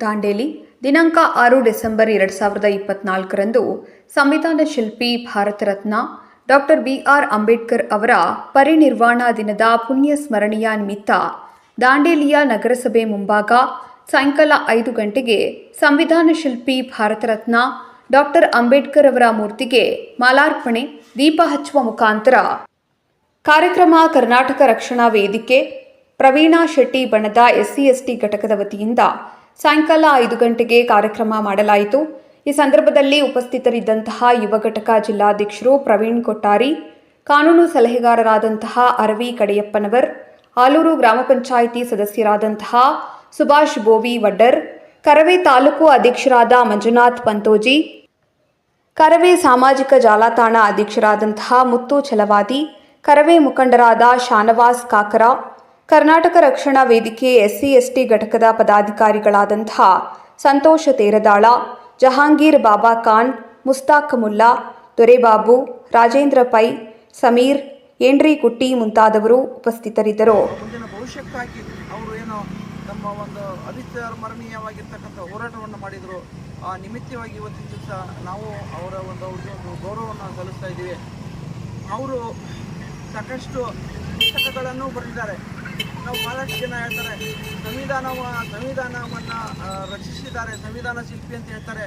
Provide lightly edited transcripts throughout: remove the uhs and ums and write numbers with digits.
ದಾಂಡೇಲಿ ದಿನಾಂಕ 6 ಡಿಸೆಂಬರ್ 2024ರಂದು ಸಂವಿಧಾನ ಶಿಲ್ಪಿ ಭಾರತ ರತ್ನ ಡಾಕ್ಟರ್ ಬಿ.ಆರ್. ಅಂಬೇಡ್ಕರ್ ಅವರ ಪರಿನಿರ್ವಾಣ ದಿನದ ಪುಣ್ಯ ಸ್ಮರಣೆಯ ನಿಮಿತ್ತ ದಾಂಡೇಲಿಯ ನಗರಸಭೆ ಮುಂಭಾಗ ಸಾಯಂಕಾಲ 5 ಗಂಟೆಗೆ ಸಂವಿಧಾನ ಶಿಲ್ಪಿ ಭಾರತ ರತ್ನ ಡಾಕ್ಟರ್ ಅಂಬೇಡ್ಕರ್ ಅವರ ಮೂರ್ತಿಗೆ ಮಾಲಾರ್ಪಣೆ ದೀಪ ಹಚ್ಚುವ ಮುಖಾಂತರ ಕಾರ್ಯಕ್ರಮ ಕರ್ನಾಟಕ ರಕ್ಷಣಾ ವೇದಿಕೆ ಪ್ರವೀಣಾ ಶೆಟ್ಟಿ ಬಣದ SC/ST ಘಟಕದ ವತಿಯಿಂದ ಸಾಯಂಕಾಲ 5 ಗಂಟೆಗೆ ಕಾರ್ಯಕ್ರಮ ಮಾಡಲಾಯಿತು. ಈ ಸಂದರ್ಭದಲ್ಲಿ ಉಪಸ್ಥಿತರಿದ್ದಂತಹ ಯುವ ಘಟಕ ಜಿಲ್ಲಾಧ್ಯಕ್ಷರು ಪ್ರವೀಣ್ ಕೊಟ್ಟಾರಿ, ಕಾನೂನು ಸಲಹೆಗಾರರಾದಂತಹ ಅರವಿ ಕಡೆಯಪ್ಪನವರ್, ಆಲೂರು ಗ್ರಾಮ ಪಂಚಾಯಿತಿ ಸದಸ್ಯರಾದಂತಹ ಸುಭಾಷ್ ಬೋವಿ ವಡ್ಡರ್, ಕರವೇ ತಾಲೂಕು ಅಧ್ಯಕ್ಷರಾದ ಮಂಜುನಾಥ್ ಪಂತೋಜಿ, ಕರವೇ ಸಾಮಾಜಿಕ ಜಾಲತಾಣ ಅಧ್ಯಕ್ಷರಾದಂತಹ ಮುತ್ತು ಛಲವಾದಿ, ಕರವೇ ಮುಖಂಡರಾದ ಶಾನವಾಸ್ ಕಾಕರ, ಕರ್ನಾಟಕ ರಕ್ಷಣಾ ವೇದಿಕೆ SC/ST ಘಟಕದ ಪದಾಧಿಕಾರಿಗಳಾದಂತಹ ಸಂತೋಷ ತೇರದಾಳ, ಜಹಾಂಗೀರ್ ಬಾಬಾ ಖಾನ್, ಮುಸ್ತಾಕ್ ಮುಲ್ಲಾ, ದೊರೆಬಾಬು, ರಾಜೇಂದ್ರ ಪೈ, ಸಮೀರ್, ಏಂಡ್ರಿ ಕುಟ್ಟಿ ಮುಂತಾದವರು ಉಪಸ್ಥಿತರಿದ್ದರು. ಮುಂದಿನ ಭವಿಷ್ಯಕ್ಕಾಗಿ ಅವರು ಏನು ನಮ್ಮ ಒಂದು ಅವಿಸ್ಮರಣೀಯವಾಗಿರ್ತಕ್ಕಂಥ ಹೋರಾಟವನ್ನು ಮಾಡಿದರು. ಆ ನಿಮಿತ್ತವಾಗಿ ಇವತ್ತಿನ ದಿವಸ ನಾವು ಅವರ ಒಂದು ಗೌರವವನ್ನು ಸಲ್ಲಿಸ್ತಾ ಇದ್ದೀವಿ. ಅವರು ಸಾಕಷ್ಟು ಪುಸ್ತಕಗಳನ್ನು ಬರೆದಿದ್ದಾರೆ. ನಾವು ಭಾಳಷ್ಟು ಜನ ಹೇಳ್ತಾರೆ ಸಂವಿಧಾನವನ್ನು ರಚಿಸಿದ್ದಾರೆ, ಸಂವಿಧಾನ ಶಿಲ್ಪಿ ಅಂತ ಹೇಳ್ತಾರೆ.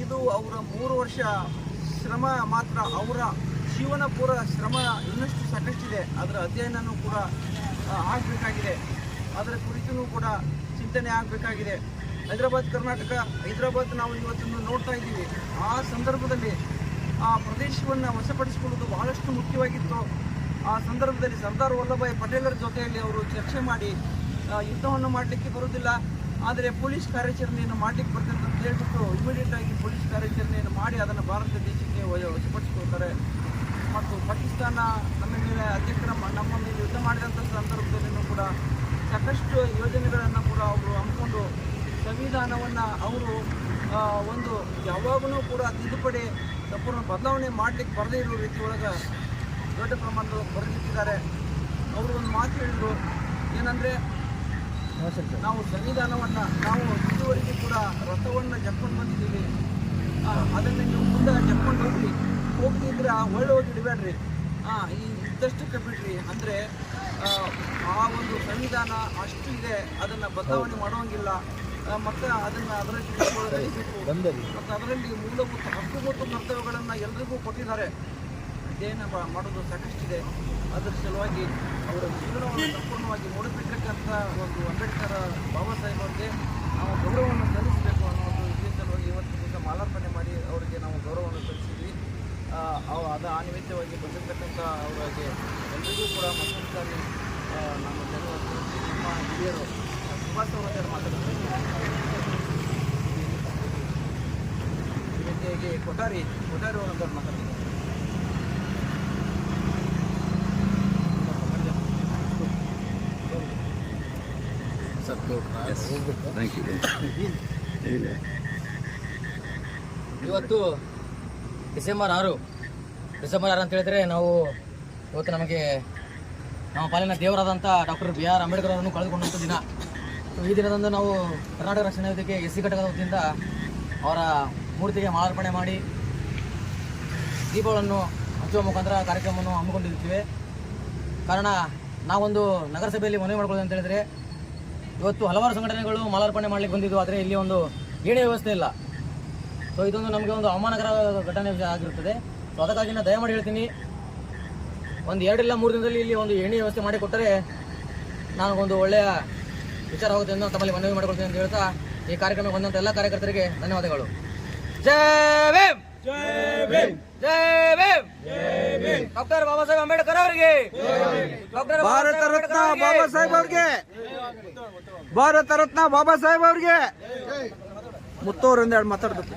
ಇದು ಅವರ 3 ವರ್ಷ ಶ್ರಮ ಮಾತ್ರ. ಅವರ ಜೀವನ ಪೂರ ಶ್ರಮ ಇನ್ನಷ್ಟು ಸಾಕಷ್ಟಿದೆ. ಅದರ ಅಧ್ಯಯನವೂ ಕೂಡ ಆಗಬೇಕಾಗಿದೆ. ಅದರ ಕುರಿತೂ ಕೂಡ ಚಿಂತನೆ ಆಗಬೇಕಾಗಿದೆ. ಹೈದರಾಬಾದ್ ನಾವು ಇವತ್ತನ್ನು ನೋಡ್ತಾ ಇದ್ದೀವಿ. ಆ ಸಂದರ್ಭದಲ್ಲಿ ಆ ಪ್ರದೇಶವನ್ನು ವಶಪಡಿಸಿಕೊಳ್ಳುವುದು ಬಹಳಷ್ಟು ಮುಖ್ಯವಾಗಿತ್ತು. ಆ ಸಂದರ್ಭದಲ್ಲಿ ಸರ್ದಾರ್ ವಲ್ಲಭಭಾಯ್ ಪಟೇಲರ ಜೊತೆಯಲ್ಲಿ ಅವರು ಚರ್ಚೆ ಮಾಡಿ ಯುದ್ಧವನ್ನು ಮಾಡಲಿಕ್ಕೆ ಬರುವುದಿಲ್ಲ, ಆದರೆ ಪೊಲೀಸ್ ಕಾರ್ಯಾಚರಣೆಯನ್ನು ಮಾಡಲಿಕ್ಕೆ ಬರ್ತದೆ ಅಂತ ಹೇಳ್ಬಿಟ್ಟು ಇಮಿಡಿಯೇಟಾಗಿ ಪೊಲೀಸ್ ಕಾರ್ಯಾಚರಣೆಯನ್ನು ಮಾಡಿ ಅದನ್ನು ಭಾರತ ದೇಶಕ್ಕೆ ವಶಪಡಿಸಿಕೊಳ್ತಾರೆ. ಮತ್ತು ಪಾಕಿಸ್ತಾನ ನಮ್ಮ ಮೇಲೆ ನಮ್ಮ ಮೇಲೆ ಯುದ್ಧ ಮಾಡಿದಂಥ ಸಂದರ್ಭದಲ್ಲಿಯೂ ಕೂಡ ಸಾಕಷ್ಟು ಯೋಜನೆಗಳನ್ನು ಕೂಡ ಅವರು ಹಮ್ಮಿಕೊಂಡು ಸಂವಿಧಾನವನ್ನು ಅವರು ಒಂದು ಯಾವಾಗಲೂ ಕೂಡ ತಿದ್ದುಪಡಿ ಸಂಪೂರ್ಣ ಬದಲಾವಣೆ ಮಾಡಲಿಕ್ಕೆ ಬರದೇ ಇರೋ ರೀತಿ ಒಳಗೆ ದೊಡ್ಡ ಪ್ರಮಾಣದಲ್ಲಿ ಬರೆದಿಟ್ಟಿದ್ದಾರೆ. ಅವರು ಒಂದು ಮಾತು ಹೇಳಿದರು, ಏನಂದರೆ ನಾವು ಸಂವಿಧಾನವನ್ನು ನಾವು ಇದುವರೆಗೂ ಕೂಡ ರಥವನ್ನು ಜಪ್ಕೊಂಡು ಬಂದಿದ್ದೀವಿ, ಅದನ್ನು ನೀವು ಮುಂದೆ ಜಪ್ಕೊಂಡು ಹೋಗ್ತಿದ್ರೆ ಒಳ್ಳೆ ಹೋಗಿ ಇಡಬೇಡ್ರಿ, ಇದ್ದಷ್ಟಕ್ಕೆ ಬಿಡ್ರಿ. ಅಂದರೆ ಆ ಒಂದು ಸಂವಿಧಾನ ಅಷ್ಟು ಇದೆ, ಅದನ್ನು ಬದಲಾವಣೆ ಮಾಡುವಂಗಿಲ್ಲ. ಮತ್ತು ಅದನ್ನು ಅದರಲ್ಲಿ ಮತ್ತು ಅದರಲ್ಲಿ ಮೂಲಭೂತ ಹಕ್ಕು ಮತ್ತು ಕರ್ತವ್ಯಗಳನ್ನು ಎಲ್ರಿಗೂ ಕೊಟ್ಟಿದ್ದಾರೆ. ಅಧ್ಯಯನ ಮಾಡೋದು ಸಾಕಷ್ಟಿದೆ. ಅದರ ಸಲುವಾಗಿ ಅವರ ಜೀವನವನ್ನು ಸಂಪೂರ್ಣವಾಗಿ ನೋಡಿಬಿಟ್ಟಿರ್ತಕ್ಕಂಥ ಒಂದು ಅಂಬೇಡ್ಕರ್ ಬಾಬಾ ಸಾಹೇಬ್ ಅವರಿಗೆ ನಾವು ಗೌರವವನ್ನು ಸಲ್ಲಿಸಬೇಕು ಅನ್ನೋ ಒಂದು ಉದ್ದೇಶವಾಗಿ ಇವತ್ತು ದಿವಸ ಮಾಲಾರ್ಪಣೆ ಮಾಡಿ ಅವರಿಗೆ ನಾವು ಗೌರವವನ್ನು ಸಲ್ಲಿಸಿದ್ವಿ. ಆ ನಿಮಿತ್ತವಾಗಿ ಬಂದಿರತಕ್ಕಂಥ ಅವರಿಗೆ ಎಲ್ಲರಿಗೂ ಕೂಡ ಮತ್ತೊಂದು ಸಾರಿ ನಮ್ಮ ಧನ್ಯವಾದ. ನಮ್ಮ ಹಿರಿಯರು ಸುಭಾಷ್ ಅವರು ಮಾತಾಡ್ತಾರೆ. ಈ ರೀತಿಯಾಗಿ ಕೊಠಾರಿ ಅವರಂತ ಮಾತಾಡ್ತಾರೆ. ಇವತ್ತು ಡಿಸೆಂಬರ್ 6 ಅಂತ ಹೇಳಿದ್ರೆ ನಾವು ಇವತ್ತು ನಮಗೆ ನಮ್ಮ ಪಾಲಿನ ದೇವರಾದಂಥ ಡಾಕ್ಟರ್ ಬಿ.ಆರ್. ಅಂಬೇಡ್ಕರ್ ಅವರನ್ನು ಕಳೆದುಕೊಂಡಂಥ ದಿನ. ಈ ದಿನದಂದು ನಾವು ಕರ್ನಾಟಕ ರಕ್ಷಣಾ ವೇದಿಕೆ SC ಘಟಕದ ವತಿಯಿಂದ ಅವರ ಮೂರ್ತಿಗೆ ಮಾಲಾರ್ಪಣೆ ಮಾಡಿ ದೀಪಗಳನ್ನು ಹಚ್ಚುವ ಮುಖಾಂತರ ಕಾರ್ಯಕ್ರಮವನ್ನು ಹಮ್ಮಿಕೊಂಡಿರುತ್ತೇವೆ. ಕಾರಣ ನಾವೊಂದು ನಗರಸಭೆಯಲ್ಲಿ ಮನವಿ ಮಾಡ್ಕೊಳ್ಳೋದು ಅಂತ ಹೇಳಿದರೆ, ಇವತ್ತು ಹಲವಾರು ಸಂಘಟನೆಗಳು ಮಾಲಾರ್ಪಣೆ ಮಾಡಲಿಕ್ಕೆ ಬಂದಿದ್ದು, ಆದರೆ ಇಲ್ಲಿ ಒಂದು ಏಣಿ ವ್ಯವಸ್ಥೆ ಇಲ್ಲ. ಸೊ ಇದೊಂದು ನಮಗೆ ಒಂದು ಅವಮಾನಕರ ಘಟನೆ ಆಗಿರುತ್ತದೆ. ಸೊ ಅದಕ್ಕಾಗಿ ನಾನು ದಯಮಾಡಿ ಹೇಳ್ತೀನಿ, ಒಂದು 2 ಇಲ್ಲ 3 ದಿನದಲ್ಲಿ ಇಲ್ಲಿ ಒಂದು ಏಣಿ ವ್ಯವಸ್ಥೆ ಮಾಡಿಕೊಟ್ಟರೆ ನನಗೊಂದು ಒಳ್ಳೆಯ ವಿಚಾರ ಆಗುತ್ತೆ ಎಂದು ತಮ್ಮಲ್ಲಿ ಮನವಿ ಮಾಡಿಕೊಳ್ತೀನಿ ಅಂತ ಹೇಳ್ತಾ ಈ ಕಾರ್ಯಕ್ರಮಕ್ಕೆ ಬಂದಂಥ ಎಲ್ಲ ಕಾರ್ಯಕರ್ತರಿಗೆ ಧನ್ಯವಾದಗಳು. ಜೈ ಭೀಮ್, ಜೈ ಭೀಮ್, ಡಾಕ್ಟರ್ ಬಾಬಾ ಸಾಹೇಬ್ ಅಂಬೇಡ್ಕರ್ ಅವರಿಗೆ, ಡಾಕ್ಟರ್ ಭಾರತ ರತ್ನ ಬಾಬಾ ಸಾಹೇಬ್ ಅವರಿಗೆ, ಭಾರತ ರತ್ನ ಬಾಬಾ ಸಾಹೇಬ್ ಅವರಿಗೆ. ಮುತ್ತೋರು ಒಂದೆರಡು ಮಾತಾಡ್ಬೇಕು.